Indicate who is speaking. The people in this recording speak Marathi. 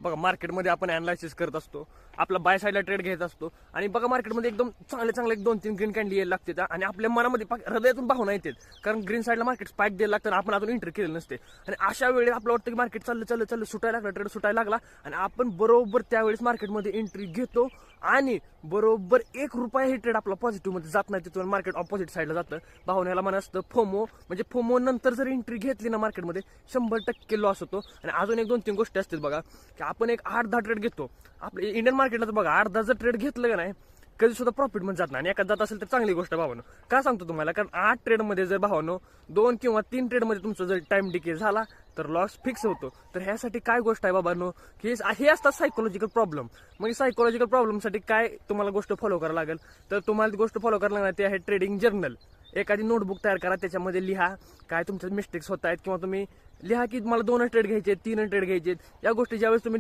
Speaker 1: बघा मार्केटमध्ये आपण अनालिसिस करत असतो, आपला बाय साईडला ट्रेड घ्यायचा असतो आणि बघा मार्केटमध्ये एकदम चांगले एक 2-3 ग्रीन कॅन्डल यायला लागते आणि आपल्या मनामध्ये हृदयातून भावना येते, कारण ग्रीन साईडला मार्केट स्पाइक द्यायला लागतं, आपण अजून एंट्री केलेली नसते आणि अशा वेळी आपलं वाटतं की मार्केट चाललं सुटायला लागलं, ट्रेड सुटायला लागला आणि आपण बरोबर त्यावेळेस मार्केटमध्ये एंट्री घेतो आणि बरोबर ₹1 हे ट्रेड आपला पॉझिटिव्ह मध्ये जात नाही, तिथून मार्केट ऑपोजिट साईडला जातं. भावनेला म्हणा असतं फोमो, म्हणजे फोमो नंतर जर एंट्री घेतली ना मार्केटमध्ये 100% लॉस होतो. आणि अजून एक 2-3 गोष्टी असतील बघा, की आपण एक 8-10 ट्रेड घेतो आपल्या इंडियन मार्केटला, तर बघा 8-10 जर ट्रेड घेतलं का नाही कधी सुद्धा प्रॉफिट मध्ये जात नाही आणि एखाद जात असेल तर चांगली गोष्ट भावानो. का सांगतो तुम्हाला, कारण 8 ट्रेडमध्ये जर भावानो 2 किंवा 3 ट्रेडमध्ये तुमचा जर टाइम डिके झाला तर लॉस फिक्स होतो. तर ह्यासाठी काय गोष्ट आहे बाबांनो, की हे असतात सायकोलॉजिकल प्रॉब्लेम. म्हणजे सायकोलॉजिकल प्रॉब्लेमसाठी काय तुम्हाला गोष्ट फॉलो करावं लागेल, तर तुम्हाला ती गोष्ट फॉलो करायला लागणार ते आहे ट्रेडिंग जर्नल. एखादी नोटबुक तयार करा, त्याच्यामध्ये लिहा काय तुमचे मिस्टेक्स होत आहेत, किंवा तुम्ही लिहा की मला 2 ट्रेड घ्यायचे, 3 ट्रेड घ्यायचे. या गोष्टी ज्यावेळेस तुम्ही